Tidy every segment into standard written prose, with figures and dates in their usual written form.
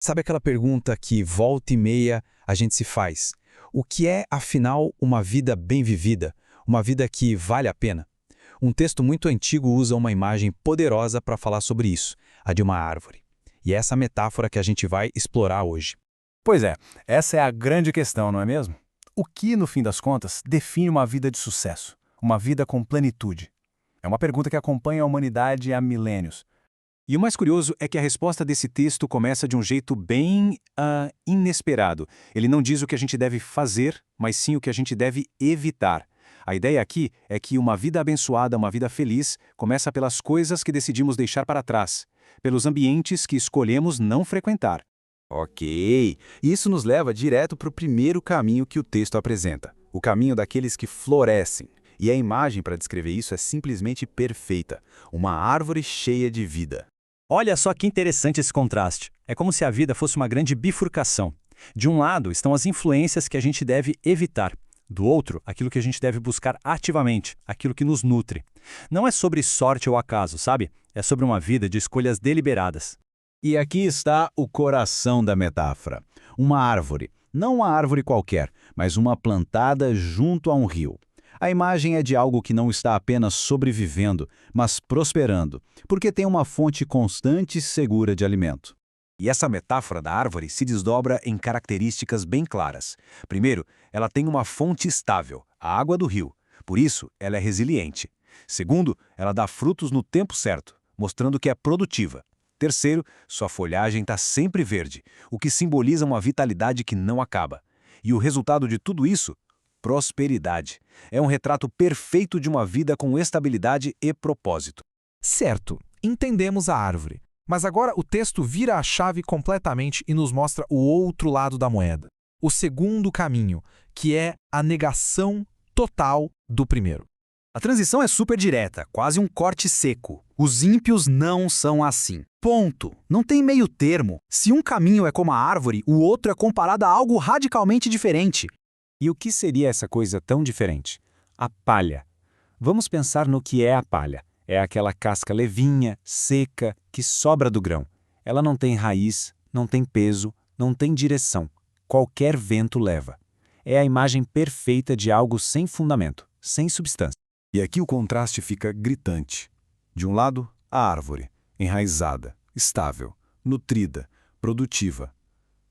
Sabe aquela pergunta que volta e meia a gente se faz? O que é, afinal, uma vida bem vivida? Uma vida que vale a pena? Um texto muito antigo usa uma imagem poderosa para falar sobre isso, a de uma árvore. E é essa metáfora que a gente vai explorar hoje. Pois é, essa é a grande questão, não é mesmo? O que, no fim das contas, define uma vida de sucesso? Uma vida com plenitude? É uma pergunta que acompanha a humanidade há milênios. E o mais curioso é que a resposta desse texto começa de um jeito bem inesperado. Ele não diz o que a gente deve fazer, mas sim o que a gente deve evitar. A ideia aqui é que uma vida abençoada, uma vida feliz, começa pelas coisas que decidimos deixar para trás, pelos ambientes que escolhemos não frequentar. Ok, isso nos leva direto para o primeiro caminho que o texto apresenta, o caminho daqueles que florescem. E a imagem para descrever isso é simplesmente perfeita, uma árvore cheia de vida. Olha só que interessante esse contraste. É como se a vida fosse uma grande bifurcação. De um lado estão as influências que a gente deve evitar. Do outro, aquilo que a gente deve buscar ativamente, aquilo que nos nutre. Não é sobre sorte ou acaso, sabe? É sobre uma vida de escolhas deliberadas. E aqui está o coração da metáfora. Uma árvore, não uma árvore qualquer, mas uma plantada junto a um rio. A imagem é de algo que não está apenas sobrevivendo, mas prosperando, porque tem uma fonte constante e segura de alimento. E essa metáfora da árvore se desdobra em características bem claras. Primeiro, ela tem uma fonte estável, a água do rio. Por isso, ela é resiliente. Segundo, ela dá frutos no tempo certo, mostrando que é produtiva. Terceiro, sua folhagem está sempre verde, o que simboliza uma vitalidade que não acaba. E o resultado de tudo isso? Prosperidade. É um retrato perfeito de uma vida com estabilidade e propósito. Certo, entendemos a árvore. Mas agora o texto vira a chave completamente e nos mostra o outro lado da moeda. O segundo caminho, que é a negação total do primeiro. A transição é super direta, quase um corte seco. Os ímpios não são assim. Ponto. Não tem meio termo. Se um caminho é como a árvore, o outro é comparado a algo radicalmente diferente. E o que seria essa coisa tão diferente? A palha. Vamos pensar no que é a palha. É aquela casca levinha, seca, que sobra do grão. Ela não tem raiz, não tem peso, não tem direção. Qualquer vento leva. É a imagem perfeita de algo sem fundamento, sem substância. E aqui o contraste fica gritante. De um lado, a árvore, enraizada, estável, nutrida, produtiva.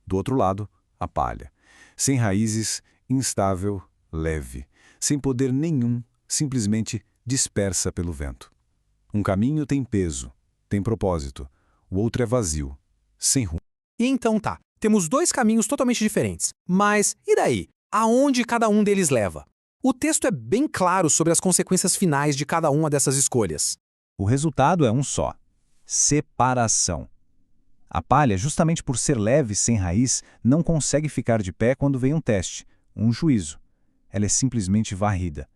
Do outro lado, a palha, sem raízes, instável, leve, sem poder nenhum, simplesmente dispersa pelo vento. Um caminho tem peso, tem propósito, o outro é vazio, sem rumo. E então tá, temos dois caminhos totalmente diferentes. Mas e daí? Aonde cada um deles leva? O texto é bem claro sobre as consequências finais de cada uma dessas escolhas. O resultado é um só: separação. A palha, justamente por ser leve, sem raiz, não consegue ficar de pé quando vem um teste, um juízo. Ela é simplesmente varrida.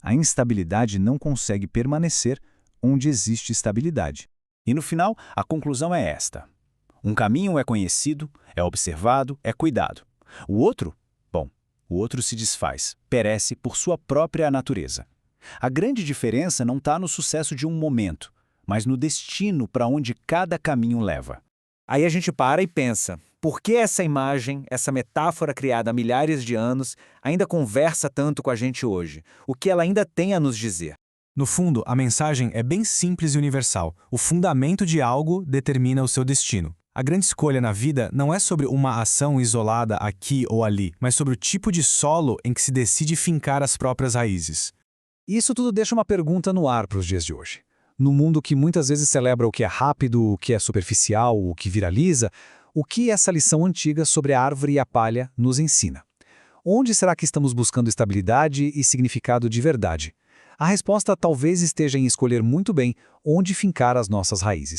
A instabilidade não consegue permanecer onde existe estabilidade. E no final, a conclusão é esta. Um caminho é conhecido, é observado, é cuidado. O outro se desfaz, perece por sua própria natureza. A grande diferença não está no sucesso de um momento, mas no destino para onde cada caminho leva. Aí a gente para e pensa, por que essa imagem, essa metáfora criada há milhares de anos, ainda conversa tanto com a gente hoje? O que ela ainda tem a nos dizer? No fundo, a mensagem é bem simples e universal. O fundamento de algo determina o seu destino. A grande escolha na vida não é sobre uma ação isolada aqui ou ali, mas sobre o tipo de solo em que se decide fincar as próprias raízes. Isso tudo deixa uma pergunta no ar para os dias de hoje. No mundo que muitas vezes celebra o que é rápido, o que é superficial, o que viraliza, o que essa lição antiga sobre a árvore e a palha nos ensina? Onde será que estamos buscando estabilidade e significado de verdade? A resposta talvez esteja em escolher muito bem onde fincar as nossas raízes.